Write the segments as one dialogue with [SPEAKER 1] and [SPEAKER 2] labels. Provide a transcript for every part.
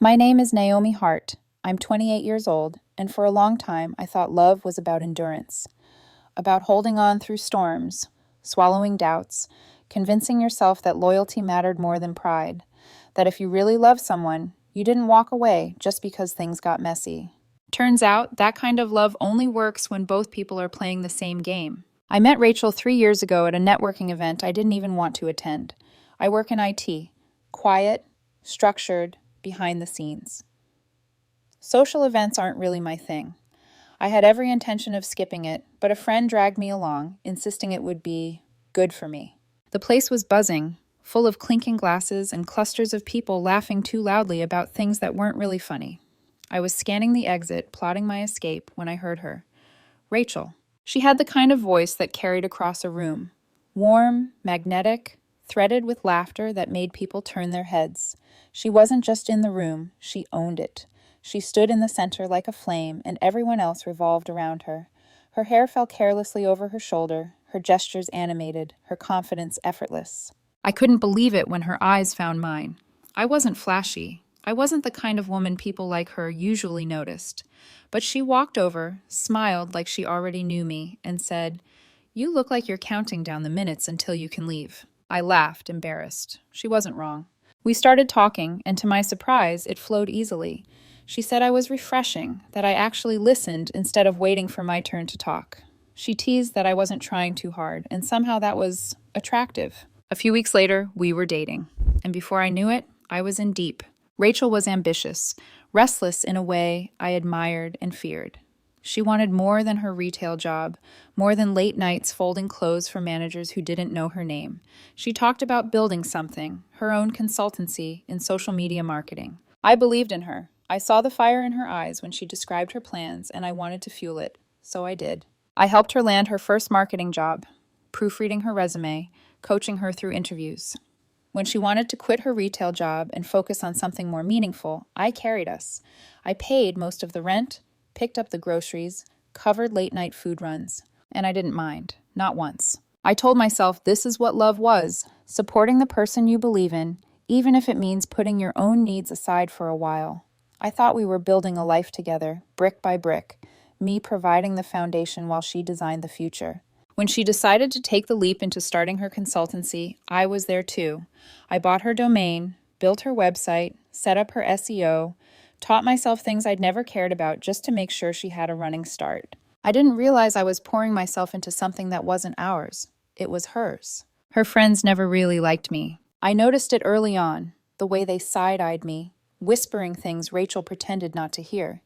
[SPEAKER 1] My name is Naomi Hart. I'm 28 years old, and for a long time I thought love was about endurance, about holding on through storms, swallowing doubts, convincing yourself that loyalty mattered more than pride, that if you really love someone, you didn't walk away just because things got messy. Turns out that kind of love only works when both people are playing the same game. I met Rachel 3 years ago at a networking event I didn't even want to attend. I work in IT, quiet, structured, behind the scenes. Social events aren't really my thing. I had every intention of skipping it, but a friend dragged me along, insisting it would be good for me. The place was buzzing, full of clinking glasses and clusters of people laughing too loudly about things that weren't really funny. I was scanning the exit, plotting my escape, when I heard her. Rachel. She had the kind of voice that carried across a room. Warm, magnetic, threaded with laughter that made people turn their heads. She wasn't just in the room, she owned it. She stood in the center like a flame, and everyone else revolved around her. Her hair fell carelessly over her shoulder, her gestures animated, her confidence effortless. I couldn't believe it when her eyes found mine. I wasn't flashy. I wasn't the kind of woman people like her usually noticed. But she walked over, smiled like she already knew me, and said, "You look like you're counting down the minutes until you can leave." I laughed, embarrassed. She wasn't wrong. We started talking, and to my surprise, it flowed easily. She said I was refreshing, that I actually listened instead of waiting for my turn to talk. She teased that I wasn't trying too hard, and somehow that was attractive. A few weeks later, we were dating. And before I knew it, I was in deep. Rachel was ambitious, restless in a way I admired and feared. She wanted more than her retail job, more than late nights folding clothes for managers who didn't know her name. She talked about building something, her own consultancy in social media marketing. I believed in her. I saw the fire in her eyes when she described her plans, and I wanted to fuel it. So I did. I helped her land her first marketing job, proofreading her resume, coaching her through interviews. When she wanted to quit her retail job and focus on something more meaningful, I carried us. I paid most of the rent, picked up the groceries, covered late-night food runs, and I didn't mind, not once. I told myself this is what love was, supporting the person you believe in, even if it means putting your own needs aside for a while. I thought we were building a life together, brick by brick, me providing the foundation while she designed the future. When she decided to take the leap into starting her consultancy, I was there too. I bought her domain, built her website, set up her SEO, taught myself things I'd never cared about just to make sure she had a running start. I didn't realize I was pouring myself into something that wasn't ours. It was hers. Her friends never really liked me. I noticed it early on, the way they side-eyed me, whispering things Rachel pretended not to hear.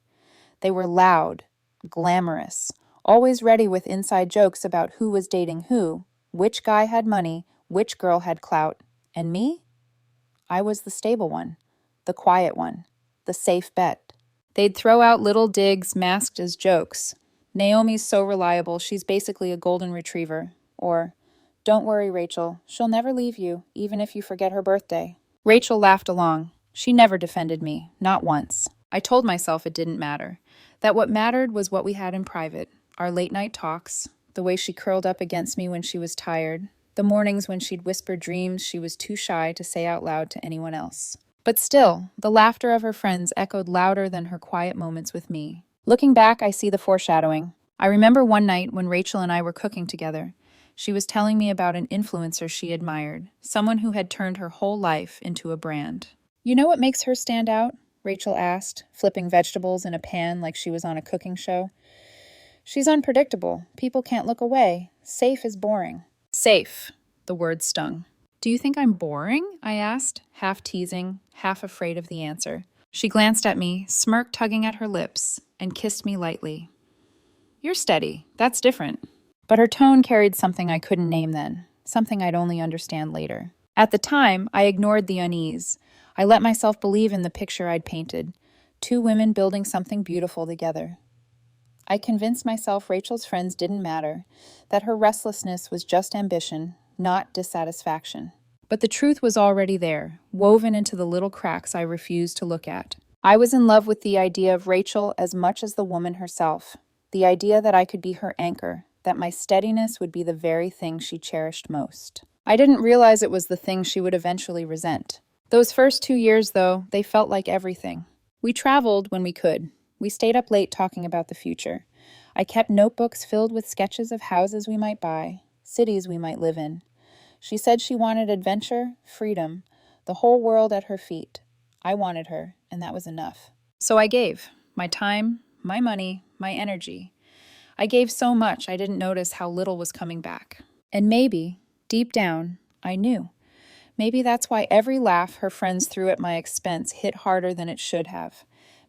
[SPEAKER 1] They were loud, glamorous, always ready with inside jokes about who was dating who, which guy had money, which girl had clout. And me? I was the stable one, the quiet one, the safe bet. They'd throw out little digs masked as jokes. Naomi's so reliable, she's basically a golden retriever. Or, don't worry, Rachel, she'll never leave you, even if you forget her birthday. Rachel laughed along. She never defended me, not once. I told myself it didn't matter, that what mattered was what we had in private, our late-night talks, the way she curled up against me when she was tired, the mornings when she'd whisper dreams she was too shy to say out loud to anyone else. But still, the laughter of her friends echoed louder than her quiet moments with me. Looking back, I see the foreshadowing. I remember one night when Rachel and I were cooking together. She was telling me about an influencer she admired, someone who had turned her whole life into a brand. "You know what makes her stand out?" Rachel asked, flipping vegetables in a pan like she was on a cooking show. "She's unpredictable. People can't look away. Safe is boring." Safe. The word stung. "Do you think I'm boring?" I asked, half teasing, half afraid of the answer. She glanced at me, smirk tugging at her lips, and kissed me lightly. "You're steady. That's different." But her tone carried something I couldn't name then, something I'd only understand later. At the time, I ignored the unease. I let myself believe in the picture I'd painted, two women building something beautiful together. I convinced myself Rachel's friends didn't matter, that her restlessness was just ambition, not dissatisfaction. But the truth was already there, woven into the little cracks I refused to look at. I was in love with the idea of Rachel as much as the woman herself, the idea that I could be her anchor, that my steadiness would be the very thing she cherished most. I didn't realize it was the thing she would eventually resent. Those first 2 years, though, they felt like everything. We traveled when we could. We stayed up late talking about the future. I kept notebooks filled with sketches of houses we might buy, cities we might live in. She said she wanted adventure, freedom, the whole world at her feet. I wanted her, and that was enough. So I gave my time, my money, my energy. I gave so much I didn't notice how little was coming back. And maybe, deep down, I knew. Maybe that's why every laugh her friends threw at my expense hit harder than it should have.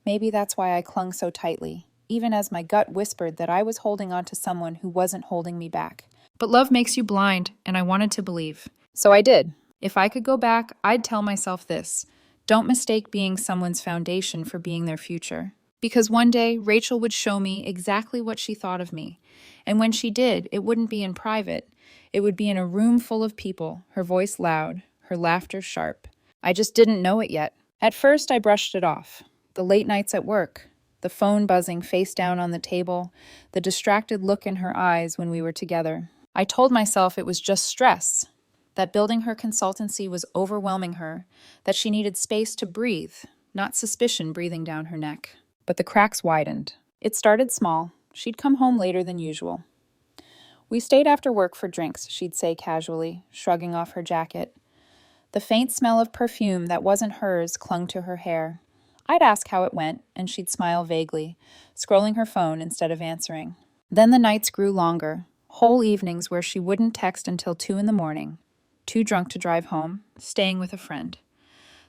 [SPEAKER 1] Maybe that's why I clung so tightly, even as my gut whispered that I was holding on to someone who wasn't holding me back. But love makes you blind, and I wanted to believe. So I did. If I could go back, I'd tell myself this: don't mistake being someone's foundation for being their future. Because one day, Rachel would show me exactly what she thought of me. And when she did, it wouldn't be in private. It would be in a room full of people, her voice loud, her laughter sharp. I just didn't know it yet. At first, I brushed it off. The late nights at work, the phone buzzing face down on the table, the distracted look in her eyes when we were together. I told myself it was just stress, that building her consultancy was overwhelming her, that she needed space to breathe, not suspicion breathing down her neck. But the cracks widened. It started small. She'd come home later than usual. We stayed after work for drinks, she'd say casually, shrugging off her jacket. The faint smell of perfume that wasn't hers clung to her hair. I'd ask how it went, and she'd smile vaguely, scrolling her phone instead of answering. Then the nights grew longer, whole evenings where she wouldn't text until 2 in the morning, too drunk to drive home, staying with a friend.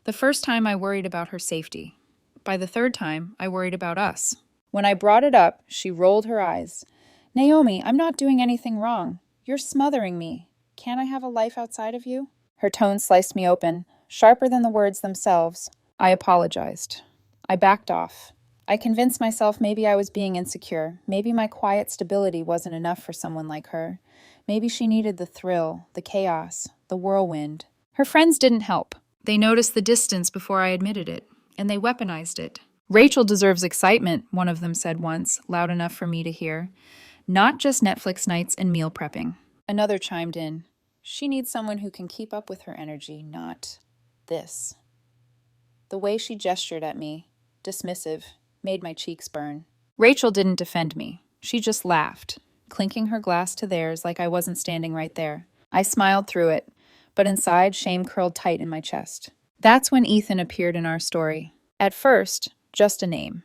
[SPEAKER 1] The first time I worried about her safety. By the third time, I worried about us. When I brought it up, she rolled her eyes. Naomi, I'm not doing anything wrong. You're smothering me. Can't I have a life outside of you? Her tone sliced me open, sharper than the words themselves. I apologized. I backed off. I convinced myself maybe I was being insecure. Maybe my quiet stability wasn't enough for someone like her. Maybe she needed the thrill, the chaos, the whirlwind. Her friends didn't help. They noticed the distance before I admitted it, and they weaponized it. Rachel deserves excitement, one of them said once, loud enough for me to hear. Not just Netflix nights and meal prepping. Another chimed in. She needs someone who can keep up with her energy, not this. The way she gestured at me, dismissive, made my cheeks burn. Rachel didn't defend me. She just laughed, clinking her glass to theirs like I wasn't standing right there. I smiled through it, but inside, shame curled tight in my chest. That's when Ethan appeared in our story. At first, just a name.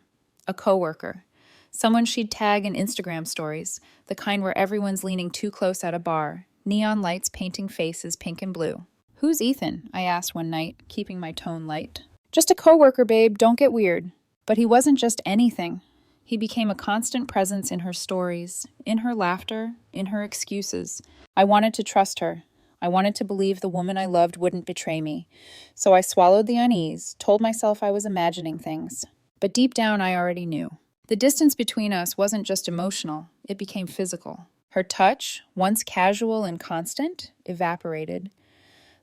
[SPEAKER 1] A coworker. Someone she'd tag in Instagram stories, the kind where everyone's leaning too close at a bar, neon lights painting faces pink and blue. Who's Ethan? I asked one night, keeping my tone light. Just a coworker, babe, don't get weird. But he wasn't just anything. He became a constant presence in her stories, in her laughter, in her excuses. I wanted to trust her. I wanted to believe the woman I loved wouldn't betray me. So I swallowed the unease, told myself I was imagining things. But deep down, I already knew. The distance between us wasn't just emotional, it became physical. Her touch, once casual and constant, evaporated.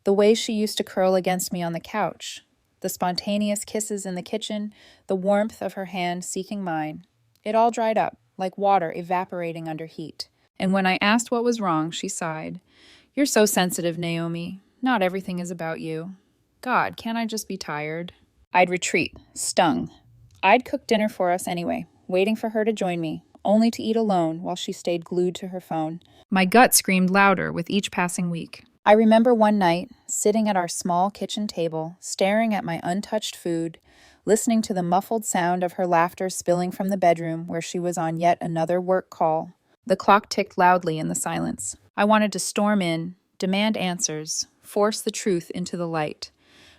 [SPEAKER 1] The way she used to curl against me on the couch, the spontaneous kisses in the kitchen, the warmth of her hand seeking mine. It all dried up, like water evaporating under heat. And when I asked what was wrong, she sighed. You're so sensitive, Naomi. Not everything is about you. God, can't I just be tired? I'd retreat, stung. I'd cook dinner for us anyway, waiting for her to join me, only to eat alone while she stayed glued to her phone. My gut screamed louder with each passing week. I remember one night, sitting at our small kitchen table, staring at my untouched food, listening to the muffled sound of her laughter spilling from the bedroom where she was on yet another work call. The clock ticked loudly in the silence. I wanted to storm in, demand answers, force the truth into the light.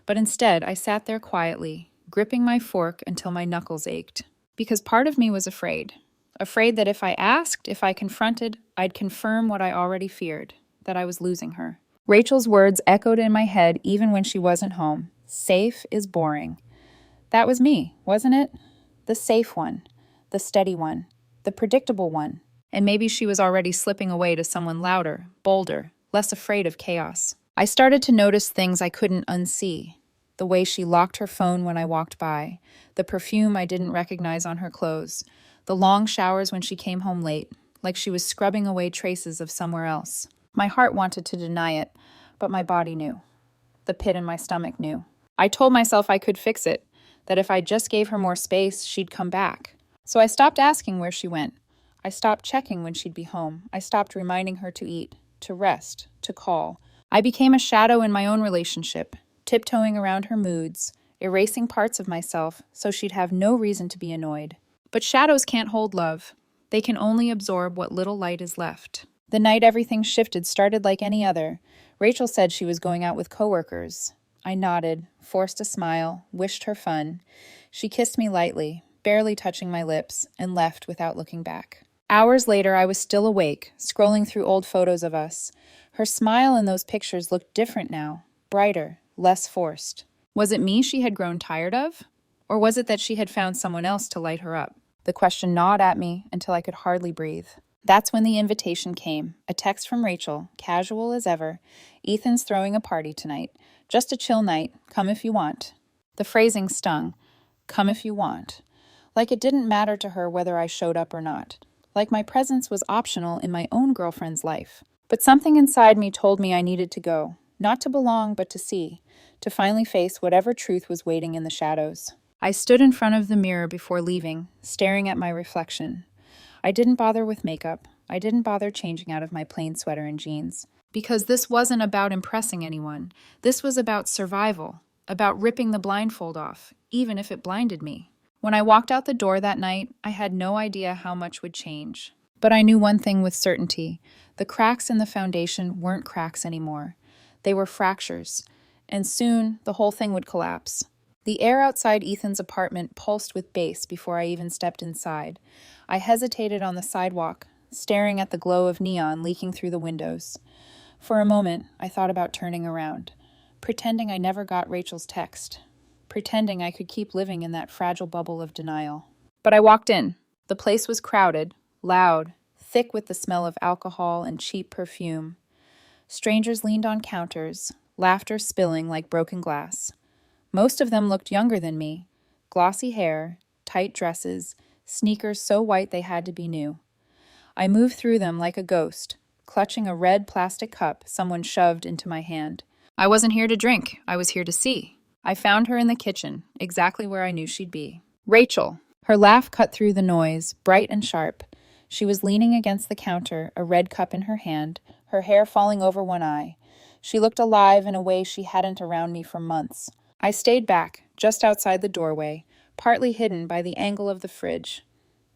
[SPEAKER 1] But instead, I sat there quietly, gripping my fork until my knuckles ached. Because part of me was afraid. Afraid that if I asked, if I confronted, I'd confirm what I already feared, that I was losing her. Rachel's words echoed in my head even when she wasn't home. Safe is boring. That was me, wasn't it? The safe one, the steady one, the predictable one. And maybe she was already slipping away to someone louder, bolder, less afraid of chaos. I started to notice things I couldn't unsee. The way she locked her phone when I walked by, the perfume I didn't recognize on her clothes, the long showers when she came home late, like she was scrubbing away traces of somewhere else. My heart wanted to deny it, but my body knew. The pit in my stomach knew. I told myself I could fix it, that if I just gave her more space, she'd come back. So I stopped asking where she went. I stopped checking when she'd be home. I stopped reminding her to eat, to rest, to call. I became a shadow in my own relationship, tiptoeing around her moods, erasing parts of myself so she'd have no reason to be annoyed. But shadows can't hold love. They can only absorb what little light is left. The night everything shifted started like any other. Rachel said she was going out with coworkers. I nodded, forced a smile, wished her fun. She kissed me lightly, barely touching my lips, and left without looking back. Hours later, I was still awake, scrolling through old photos of us. Her smile in those pictures looked different now, brighter, less forced. Was it me she had grown tired of? Or was it that she had found someone else to light her up? The question gnawed at me until I could hardly breathe. That's when the invitation came, a text from Rachel, casual as ever. Ethan's throwing a party tonight. Just a chill night. Come if you want. The phrasing stung. Come if you want. Like it didn't matter to her whether I showed up or not. Like my presence was optional in my own girlfriend's life. But something inside me told me I needed to go. Not to belong, but to see. To finally face whatever truth was waiting in the shadows. I stood in front of the mirror before leaving, staring at my reflection. I didn't bother with makeup. I didn't bother changing out of my plain sweater and jeans. Because this wasn't about impressing anyone. This was about survival, about ripping the blindfold off, even if it blinded me. When I walked out the door that night, I had no idea how much would change. But I knew one thing with certainty. The cracks in the foundation weren't cracks anymore. They were fractures. And soon, the whole thing would collapse. The air outside Ethan's apartment pulsed with bass before I even stepped inside. I hesitated on the sidewalk, staring at the glow of neon leaking through the windows. For a moment, I thought about turning around, pretending I never got Rachel's text, pretending I could keep living in that fragile bubble of denial. But I walked in. The place was crowded, loud, thick with the smell of alcohol and cheap perfume. Strangers leaned on counters, laughter spilling like broken glass. Most of them looked younger than me. Glossy hair, tight dresses, sneakers so white they had to be new. I moved through them like a ghost, clutching a red plastic cup someone shoved into my hand. I wasn't here to drink. I was here to see. I found her in the kitchen, exactly where I knew she'd be. Rachel. Her laugh cut through the noise, bright and sharp. She was leaning against the counter, a red cup in her hand, her hair falling over one eye. She looked alive in a way she hadn't around me for months. I stayed back, just outside the doorway, partly hidden by the angle of the fridge.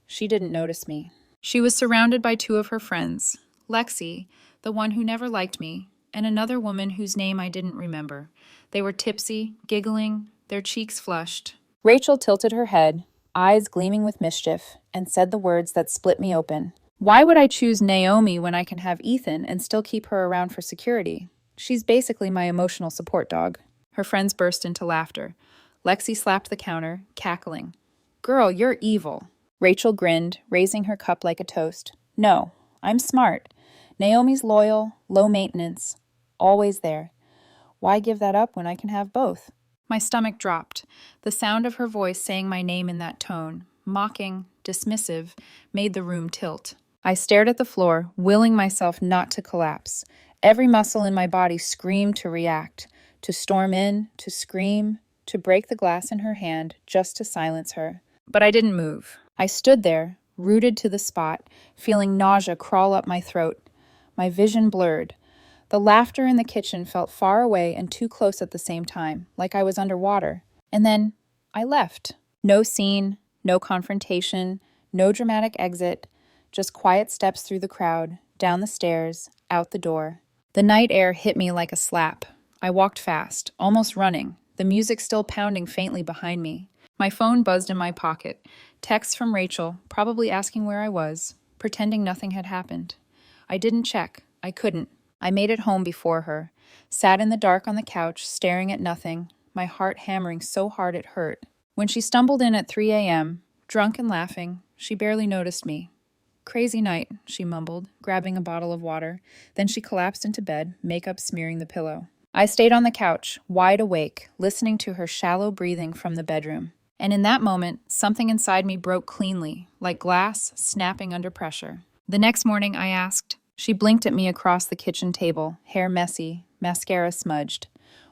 [SPEAKER 1] She didn't notice me. She was surrounded by two of her friends, Lexi, the one who never liked me, and another woman whose name I didn't remember. They were tipsy, giggling, their cheeks flushed. Rachel tilted her head, eyes gleaming with mischief, and said the words that split me open. Why would I choose Naomi when I can have Ethan and still keep her around for security? She's basically my emotional support dog. Her friends burst into laughter. Lexi slapped the counter, cackling. Girl, you're evil. Rachel grinned, raising her cup like a toast. No, I'm smart. Naomi's loyal, low maintenance, always there. Why give that up when I can have both? My stomach dropped. The sound of her voice saying my name in that tone, mocking, dismissive, made the room tilt. I stared at the floor, willing myself not to collapse. Every muscle in my body screamed to react, to storm in, to scream, to break the glass in her hand just to silence her. But I didn't move. I stood there, rooted to the spot, feeling nausea crawl up my throat. My vision blurred. The laughter in the kitchen felt far away and too close at the same time, like I was underwater. And then I left. No scene, no confrontation, no dramatic exit, just quiet steps through the crowd, down the stairs, out the door. The night air hit me like a slap. I walked fast, almost running, the music still pounding faintly behind me. My phone buzzed in my pocket. Texts from Rachel, probably asking where I was, pretending nothing had happened. I didn't check. I couldn't. I made it home before her, sat in the dark on the couch, staring at nothing, my heart hammering so hard it hurt. When she stumbled in at 3 a.m., drunk and laughing, she barely noticed me. Crazy night, she mumbled, grabbing a bottle of water. Then she collapsed into bed, makeup smearing the pillow. I stayed on the couch, wide awake, listening to her shallow breathing from the bedroom. And in that moment, something inside me broke cleanly, like glass snapping under pressure. The next morning, I asked. She blinked at me across the kitchen table, hair messy, mascara smudged.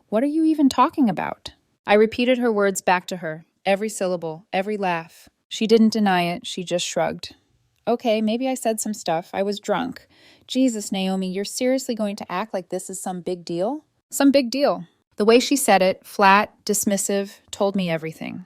[SPEAKER 1] What are you even talking about? I repeated her words back to her, every syllable, every laugh. She didn't deny it, she just shrugged. Okay, maybe I said some stuff. I was drunk. Jesus, Naomi, you're seriously going to act like this is some big deal? Some big deal. The way she said it, flat, dismissive, told me everything.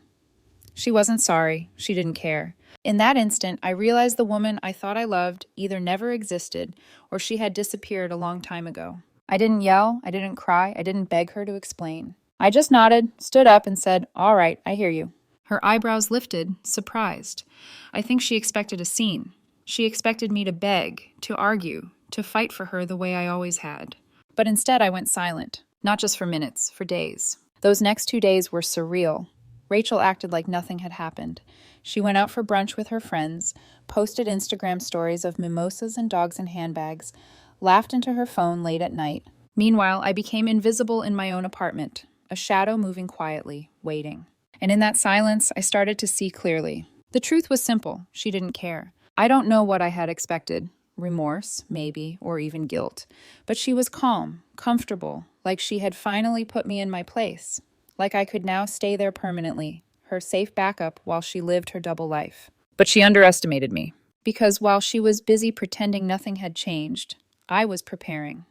[SPEAKER 1] She wasn't sorry. She didn't care. In that instant, I realized the woman I thought I loved either never existed or she had disappeared a long time ago. I didn't yell. I didn't cry. I didn't beg her to explain. I just nodded, stood up, and said, "All right, I hear you." Her eyebrows lifted, surprised. I think she expected a scene. She expected me to beg, to argue, to fight for her the way I always had. But instead, I went silent. Not just for minutes, for days. Those next 2 days were surreal. Rachel acted like nothing had happened. She went out for brunch with her friends, posted Instagram stories of mimosas and dogs in handbags, laughed into her phone late at night. Meanwhile, I became invisible in my own apartment, a shadow moving quietly, waiting. And in that silence, I started to see clearly. The truth was simple. She didn't care. I don't know what I had expected. Remorse, maybe, or even guilt. But she was calm, comfortable, like she had finally put me in my place. Like I could now stay there permanently, her safe backup while she lived her double life. But she underestimated me. Because while she was busy pretending nothing had changed, I was preparing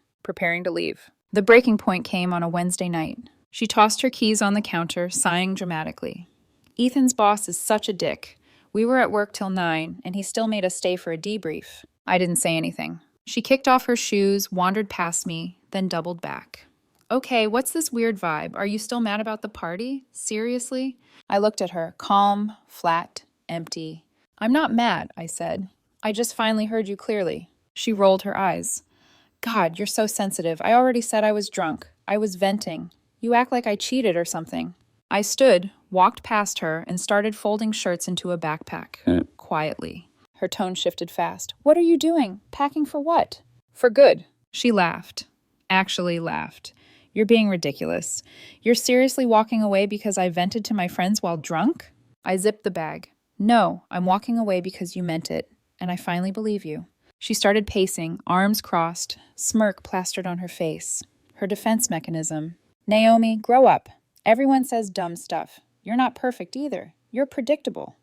[SPEAKER 1] to leave. The breaking point came on a Wednesday night. She tossed her keys on the counter, sighing dramatically. Ethan's boss is such a dick. We were at work till 9, and he still made us stay for a debrief. I didn't say anything. She kicked off her shoes, wandered past me, then doubled back. Okay, what's this weird vibe? Are you still mad about the party? Seriously? I looked at her, calm, flat, empty. I'm not mad, I said. I just finally heard you clearly. She rolled her eyes. God, you're so sensitive. I already said I was drunk. I was venting. You act like I cheated or something. I stood, walked past her, and started folding shirts into a backpack, quietly. Her tone shifted fast. What are you doing? Packing for what? For good. She laughed. Actually laughed. You're being ridiculous. You're seriously walking away because I vented to my friends while drunk? I zipped the bag. No, I'm walking away because you meant it, and I finally believe you. She started pacing, arms crossed, smirk plastered on her face. Her defense mechanism. Naomi, grow up. Everyone says dumb stuff. You're not perfect either. You're predictable.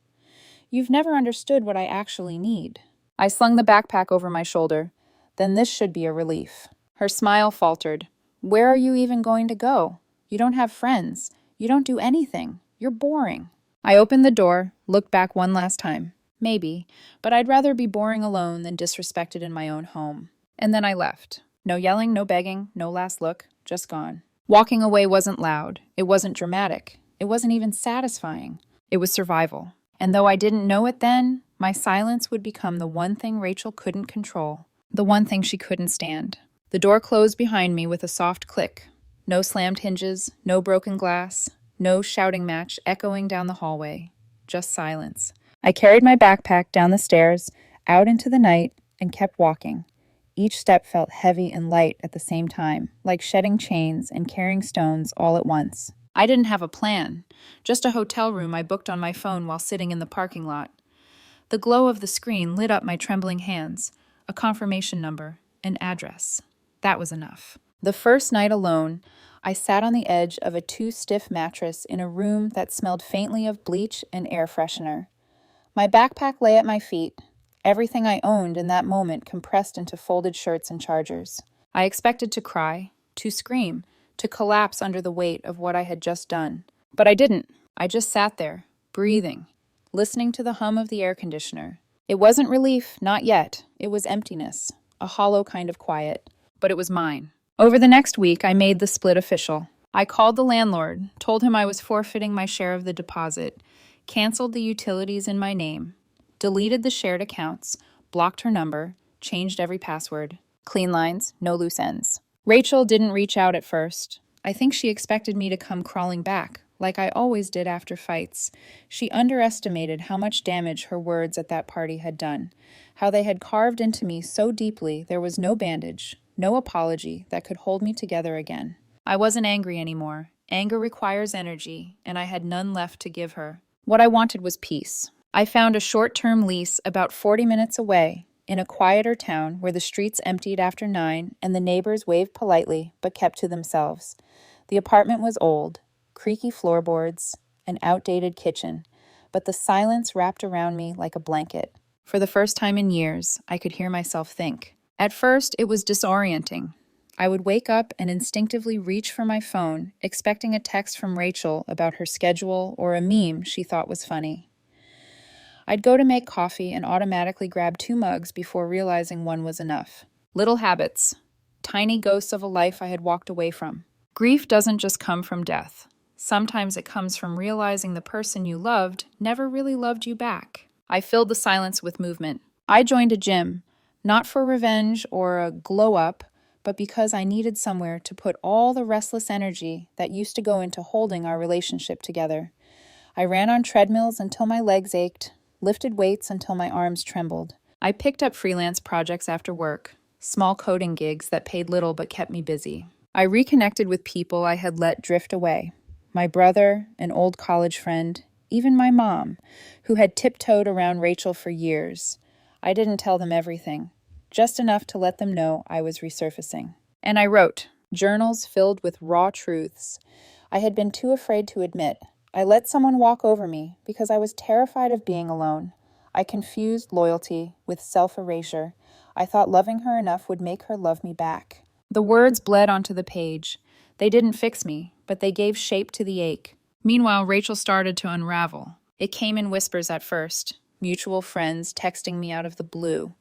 [SPEAKER 1] You've never understood what I actually need. I slung the backpack over my shoulder. Then this should be a relief. Her smile faltered. Where are you even going to go? You don't have friends. You don't do anything. You're boring. I opened the door, looked back one last time. Maybe, but I'd rather be boring alone than disrespected in my own home. And then I left. No yelling, no begging, no last look, just gone. Walking away wasn't loud. It wasn't dramatic. It wasn't even satisfying. It was survival. And though I didn't know it then, my silence would become the one thing Rachel couldn't control, the one thing she couldn't stand. The door closed behind me with a soft click. No slammed hinges, no broken glass, no shouting match echoing down the hallway. Just silence. I carried my backpack down the stairs, out into the night, and kept walking. Each step felt heavy and light at the same time, like shedding chains and carrying stones all at once. I didn't have a plan, just a hotel room I booked on my phone while sitting in the parking lot. The glow of the screen lit up my trembling hands, a confirmation number, an address. That was enough. The first night alone, I sat on the edge of a too-stiff mattress in a room that smelled faintly of bleach and air freshener. My backpack lay at my feet, everything I owned in that moment compressed into folded shirts and chargers. I expected to cry, to scream, to collapse under the weight of what I had just done. But I didn't. I just sat there, breathing, listening to the hum of the air conditioner. It wasn't relief, not yet. It was emptiness, a hollow kind of quiet. But it was mine. Over the next week, I made the split official. I called the landlord, told him I was forfeiting my share of the deposit, canceled the utilities in my name, deleted the shared accounts, blocked her number, changed every password. Clean lines, no loose ends. Rachel didn't reach out at first. I think she expected me to come crawling back, like I always did after fights. She underestimated how much damage her words at that party had done, how they had carved into me so deeply there was no bandage, no apology that could hold me together again. I wasn't angry anymore. Anger requires energy, and I had none left to give her. What I wanted was peace. I found a short-term lease about 40 minutes away, in a quieter town where the streets emptied after 9 and the neighbors waved politely but kept to themselves. The apartment was old, creaky floorboards, an outdated kitchen, but the silence wrapped around me like a blanket. For the first time in years, I could hear myself think. At first, it was disorienting. I would wake up and instinctively reach for my phone, expecting a text from Rachel about her schedule or a meme she thought was funny. I'd go to make coffee and automatically grab 2 mugs before realizing one was enough. Little habits, tiny ghosts of a life I had walked away from. Grief doesn't just come from death. Sometimes it comes from realizing the person you loved never really loved you back. I filled the silence with movement. I joined a gym, not for revenge or a glow up, but because I needed somewhere to put all the restless energy that used to go into holding our relationship together. I ran on treadmills until my legs ached, lifted weights until my arms trembled. I picked up freelance projects after work, small coding gigs that paid little but kept me busy. I reconnected with people I had let drift away. My brother, an old college friend, even my mom, who had tiptoed around Rachel for years. I didn't tell them everything, just enough to let them know I was resurfacing. And I wrote, journals filled with raw truths I had been too afraid to admit. I let someone walk over me because I was terrified of being alone. I confused loyalty with self-erasure. I thought loving her enough would make her love me back. The words bled onto the page. They didn't fix me, but they gave shape to the ache. Meanwhile, Rachel started to unravel. It came in whispers at first, mutual friends texting me out of the blue.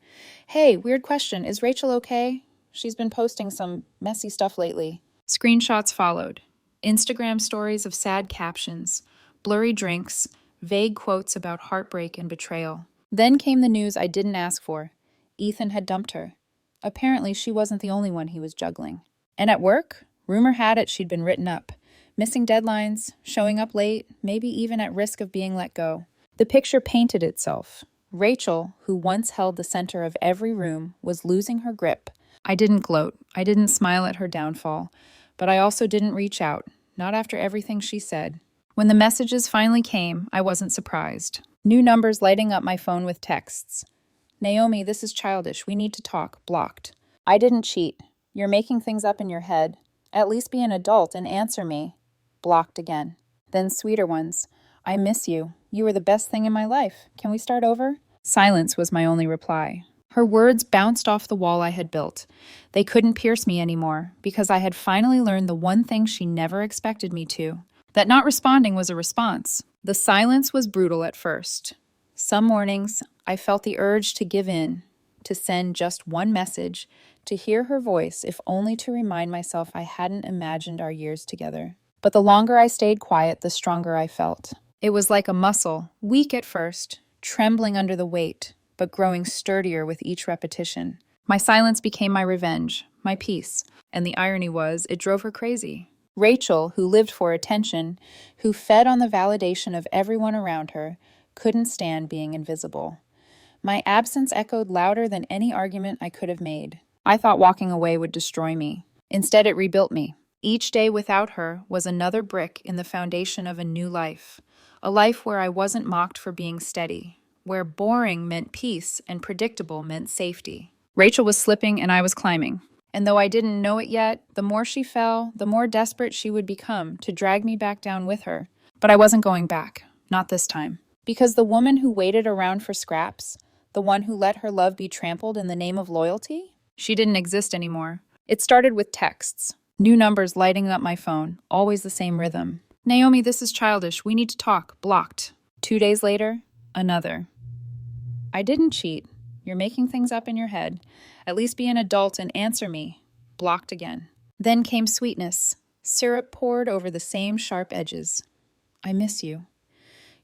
[SPEAKER 1] Hey, weird question, is Rachel okay? She's been posting some messy stuff lately. Screenshots followed. Instagram stories of sad captions, blurry drinks, vague quotes about heartbreak and betrayal. Then came the news I didn't ask for. Ethan had dumped her. Apparently, she wasn't the only one he was juggling. And at work, rumor had it she'd been written up. Missing deadlines, showing up late, maybe even at risk of being let go. The picture painted itself. Rachel, who once held the center of every room, was losing her grip. I didn't gloat. I didn't smile at her downfall. But I also didn't reach out, not after everything she said. When the messages finally came, I wasn't surprised. New numbers lighting up my phone with texts. Naomi, this is childish. We need to talk. Blocked. I didn't cheat. You're making things up in your head. At least be an adult and answer me. Blocked again. Then sweeter ones. I miss you. You were the best thing in my life. Can we start over? Silence was my only reply. Her words bounced off the wall I had built. They couldn't pierce me anymore, because I had finally learned the one thing she never expected me to. That not responding was a response. The silence was brutal at first. Some mornings, I felt the urge to give in, to send just one message, to hear her voice, if only to remind myself I hadn't imagined our years together. But the longer I stayed quiet, the stronger I felt. It was like a muscle, weak at first, trembling under the weight, but growing sturdier with each repetition. My silence became my revenge, my peace, and the irony was, it drove her crazy. Rachel, who lived for attention, who fed on the validation of everyone around her, couldn't stand being invisible. My absence echoed louder than any argument I could have made. I thought walking away would destroy me. Instead, it rebuilt me. Each day without her was another brick in the foundation of a new life. A life where I wasn't mocked for being steady, where boring meant peace and predictable meant safety. Rachel was slipping and I was climbing. And though I didn't know it yet, the more she fell, the more desperate she would become to drag me back down with her. But I wasn't going back. Not this time. Because the woman who waited around for scraps, the one who let her love be trampled in the name of loyalty, she didn't exist anymore. It started with texts. New numbers lighting up my phone, always the same rhythm. Naomi, this is childish. We need to talk. Blocked. 2 days later, another. I didn't cheat. You're making things up in your head. At least be an adult and answer me. Blocked again. Then came sweetness. Syrup poured over the same sharp edges. I miss you.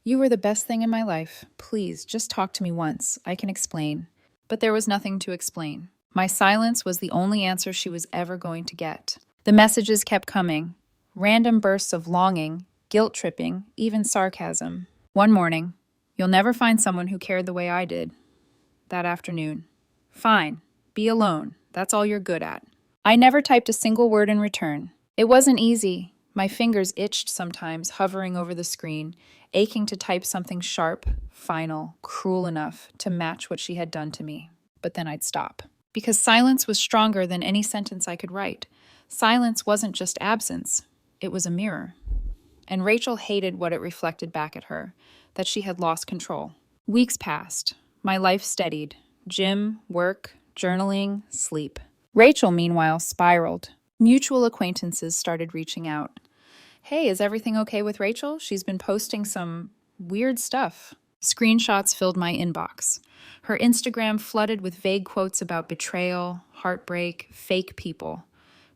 [SPEAKER 1] You were the best thing in my life. Please, just talk to me once. I can explain. But there was nothing to explain. My silence was the only answer she was ever going to get. The messages kept coming. Random bursts of longing, guilt-tripping, even sarcasm. One morning, you'll never find someone who cared the way I did. That afternoon. Fine. Be alone. That's all you're good at. I never typed a single word in return. It wasn't easy. My fingers itched sometimes, hovering over the screen, aching to type something sharp, final, cruel enough to match what she had done to me. But then I'd stop. Because silence was stronger than any sentence I could write. Silence wasn't just absence. It was a mirror. and Rachel hated what it reflected back at her, that she had lost control. Weeks passed. My life steadied. Gym, work, journaling, sleep. Rachel, meanwhile, spiraled. Mutual acquaintances started reaching out. Hey, is everything okay with Rachel? She's been posting some weird stuff. Screenshots filled my inbox. Her Instagram flooded with vague quotes about betrayal, heartbreak, fake people.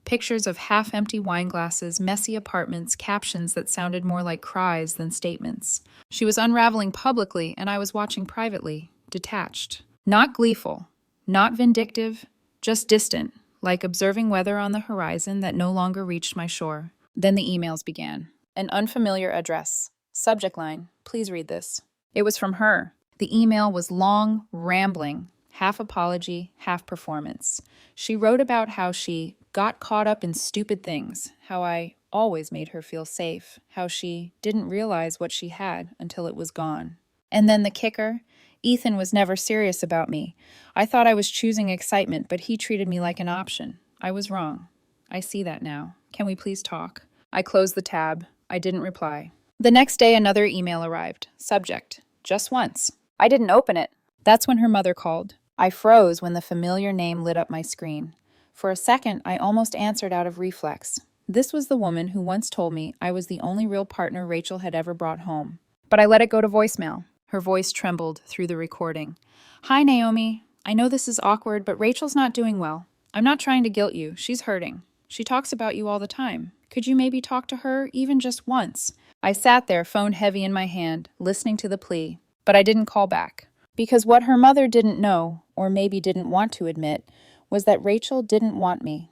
[SPEAKER 1] Pictures of half-empty wine glasses, messy apartments, captions that sounded more like cries than statements. She was unraveling publicly, and I was watching privately, detached. Not gleeful, not vindictive, just distant, like observing weather on the horizon that no longer reached my shore. Then the emails began. An unfamiliar address. Subject line, please read this. It was from her. The email was long, rambling, half apology, half performance. She wrote about how she got caught up in stupid things, how I always made her feel safe, how she didn't realize what she had until it was gone. And then the kicker, Ethan was never serious about me. I thought I was choosing excitement, but he treated me like an option. I was wrong. I see that now. Can we please talk? I closed the tab. I didn't reply. The next day, another email arrived. Subject, just once. I didn't open it. That's when her mother called. I froze when the familiar name lit up my screen. For a second, I almost answered out of reflex. This was the woman who once told me I was the only real partner Rachel had ever brought home. But I let it go to voicemail. Her voice trembled through the recording. Hi, Naomi. I know this is awkward, but Rachel's not doing well. I'm not trying to guilt you. She's hurting. She talks about you all the time. Could you maybe talk to her, even just once? I sat there, phone heavy in my hand, listening to the plea. But I didn't call back. Because what her mother didn't know, or maybe didn't want to admit, was that Rachel didn't want me.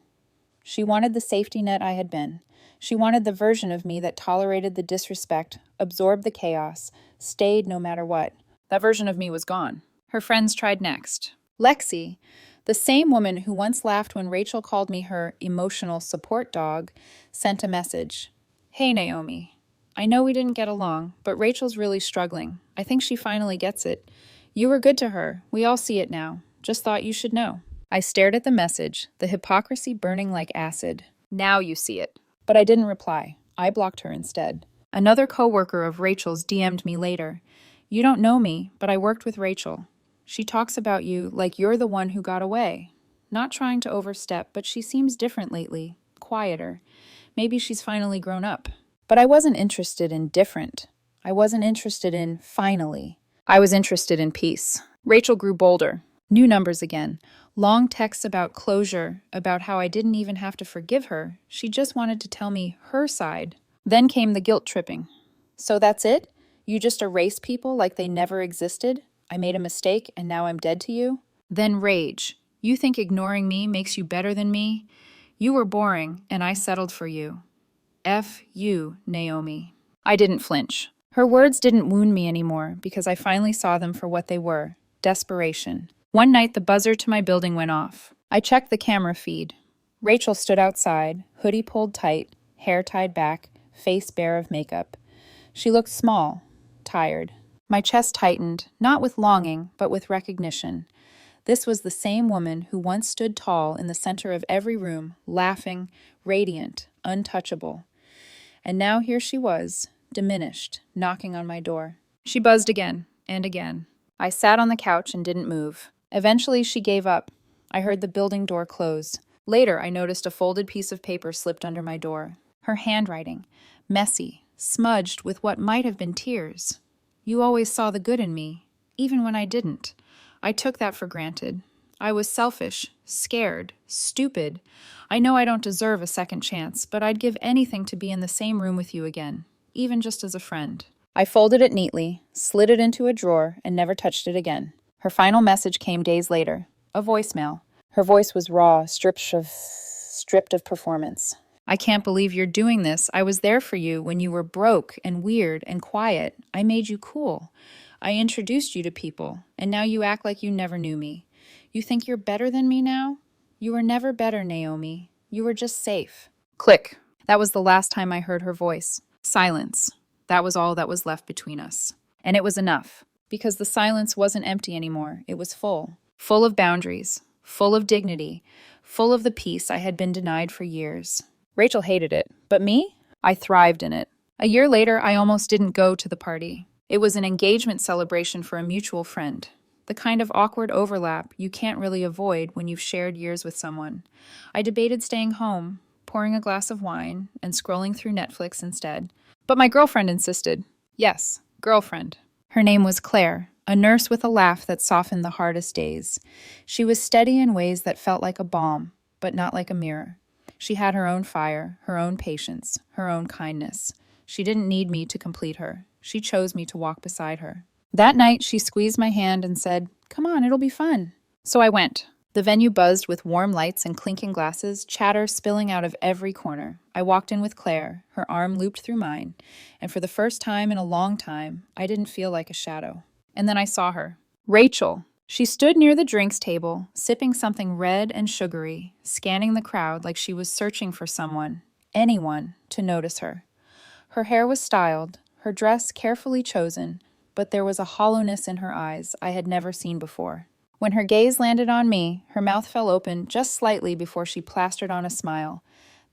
[SPEAKER 1] She wanted the safety net I had been. She wanted the version of me that tolerated the disrespect, absorbed the chaos, stayed no matter what. That version of me was gone. Her friends tried next. Lexi, the same woman who once laughed when Rachel called me her emotional support dog, sent a message. Hey, Naomi. I know we didn't get along, but Rachel's really struggling. I think she finally gets it. You were good to her. We all see it now. Just thought you should know. I stared at the message, the hypocrisy burning like acid. Now you see it. But I didn't reply. I blocked her instead. Another coworker of Rachel's DM'd me later. You don't know me, but I worked with Rachel. She talks about you like you're the one who got away. Not trying to overstep, but she seems different lately. Quieter. Maybe she's finally grown up. But I wasn't interested in different. I wasn't interested in finally. I was interested in peace. Rachel grew bolder. New numbers again. Long texts about closure, about how I didn't even have to forgive her. She just wanted to tell me her side. Then came the guilt tripping. So that's it? You just erase people like they never existed? I made a mistake and now I'm dead to you? Then rage. You think ignoring me makes you better than me? You were boring and I settled for you. F you, Naomi. I didn't flinch. Her words didn't wound me anymore because I finally saw them for what they were. Desperation. One night, the buzzer to my building went off. I checked the camera feed. Rachel stood outside, hoodie pulled tight, hair tied back, face bare of makeup. She looked small, tired. My chest tightened, not with longing, but with recognition. This was the same woman who once stood tall in the center of every room, laughing, radiant, untouchable. And now here she was, diminished, knocking on my door. She buzzed again and again. I sat on the couch and didn't move. Eventually, she gave up. I heard the building door close. Later, I noticed a folded piece of paper slipped under my door. Her handwriting, messy, smudged with what might have been tears. You always saw the good in me, even when I didn't. I took that for granted. I was selfish, scared, stupid. I know I don't deserve a second chance, but I'd give anything to be in the same room with you again, even just as a friend. I folded it neatly, slid it into a drawer, and never touched it again. Her final message came days later, a voicemail. Her voice was raw, stripped of performance. I can't believe you're doing this. I was there for you when you were broke and weird and quiet. I made you cool. I introduced you to people, and now you act like you never knew me. You think you're better than me now? You were never better, Naomi. You were just safe. Click. That was the last time I heard her voice. Silence. That was all that was left between us. And it was enough. Because the silence wasn't empty anymore. It was full. Full of boundaries. Full of dignity. Full of the peace I had been denied for years. Rachel hated it. But me? I thrived in it. A year later, I almost didn't go to the party. It was an engagement celebration for a mutual friend. The kind of awkward overlap you can't really avoid when you've shared years with someone. I debated staying home, pouring a glass of wine, and scrolling through Netflix instead. But my girlfriend insisted. Yes, girlfriend. Her name was Claire, a nurse with a laugh that softened the hardest days. She was steady in ways that felt like a balm, but not like a mirror. She had her own fire, her own patience, her own kindness. She didn't need me to complete her. She chose me to walk beside her. That night, she squeezed my hand and said, "Come on, it'll be fun." So I went. The venue buzzed with warm lights and clinking glasses, chatter spilling out of every corner. I walked in with Claire, her arm looped through mine, and for the first time in a long time, I didn't feel like a shadow. And then I saw her. Rachel. She stood near the drinks table, sipping something red and sugary, scanning the crowd like she was searching for someone, anyone, to notice her. Her hair was styled, her dress carefully chosen, but there was a hollowness in her eyes I had never seen before. When her gaze landed on me, her mouth fell open just slightly before she plastered on a smile.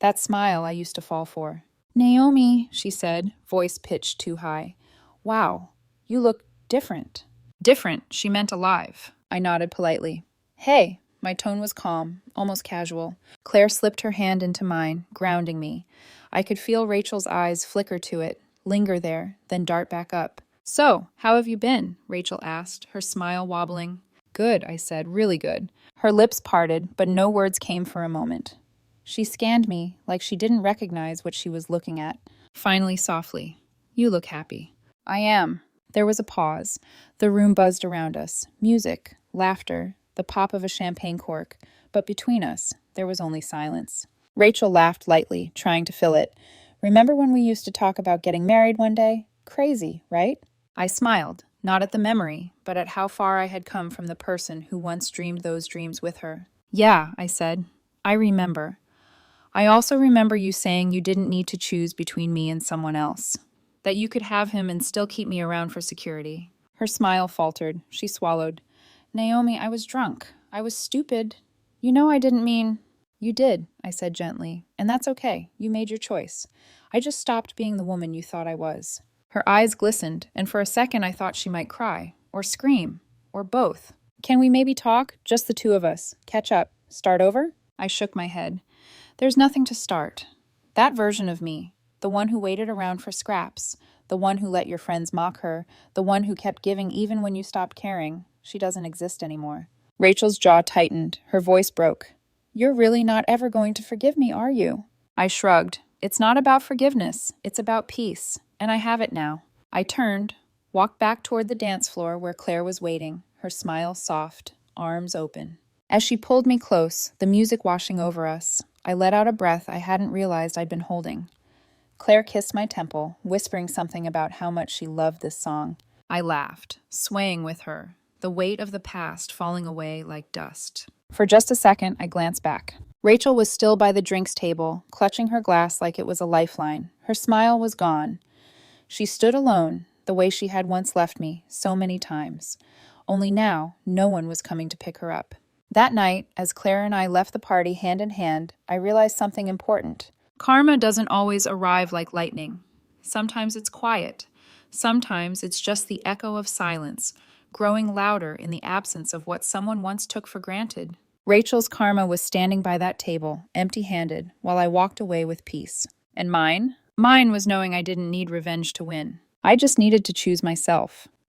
[SPEAKER 1] That smile I used to fall for. "Naomi," she said, voice pitched too high. "Wow, you look different." Different, she meant alive. I nodded politely. "Hey." My tone was calm, almost casual. Claire slipped her hand into mine, grounding me. I could feel Rachel's eyes flicker to it, linger there, then dart back up. "So, how have you been?" Rachel asked, her smile wobbling. "Good," I said, "really good." Her lips parted, but no words came for a moment. She scanned me like she didn't recognize what she was looking at. Finally, softly, "You look happy." "I am." There was a pause. The room buzzed around us. Music, laughter, the pop of a champagne cork. But between us, there was only silence. Rachel laughed lightly, trying to fill it. "Remember when we used to talk about getting married one day? Crazy, right?" I smiled, not at the memory, but at how far I had come from the person who once dreamed those dreams with her. "Yeah," I said. "I remember. I also remember you saying you didn't need to choose between me and someone else. That you could have him and still keep me around for security." Her smile faltered. She swallowed. "Naomi, I was drunk. I was stupid. You know I didn't mean—" "You did," I said gently. "And that's okay. You made your choice. I just stopped being the woman you thought I was." Her eyes glistened, and for a second I thought she might cry, or scream, or both. "Can we maybe talk? Just the two of us. Catch up. Start over?" I shook my head. "There's nothing to start. That version of me, the one who waited around for scraps, the one who let your friends mock her, the one who kept giving even when you stopped caring, she doesn't exist anymore." Rachel's jaw tightened. Her voice broke. "You're really not ever going to forgive me, are you?" I shrugged. "It's not about forgiveness. It's about peace. And I have it now." I turned, walked back toward the dance floor where Claire was waiting, her smile soft, arms open. As she pulled me close, the music washing over us, I let out a breath I hadn't realized I'd been holding. Claire kissed my temple, whispering something about how much she loved this song. I laughed, swaying with her, the weight of the past falling away like dust. For just a second, I glanced back. Rachel was still by the drinks table, clutching her glass like it was a lifeline. Her smile was gone. She stood alone, the way she had once left me, so many times. Only now, no one was coming to pick her up. That night, as Claire and I left the party hand in hand, I realized something important. Karma doesn't always arrive like lightning. Sometimes it's quiet. Sometimes it's just the echo of silence, growing louder in the absence of what someone once took for granted. Rachel's karma was standing by that table, empty-handed, while I walked away with peace. And mine? Mine was knowing I didn't need revenge to win. I just needed to choose myself.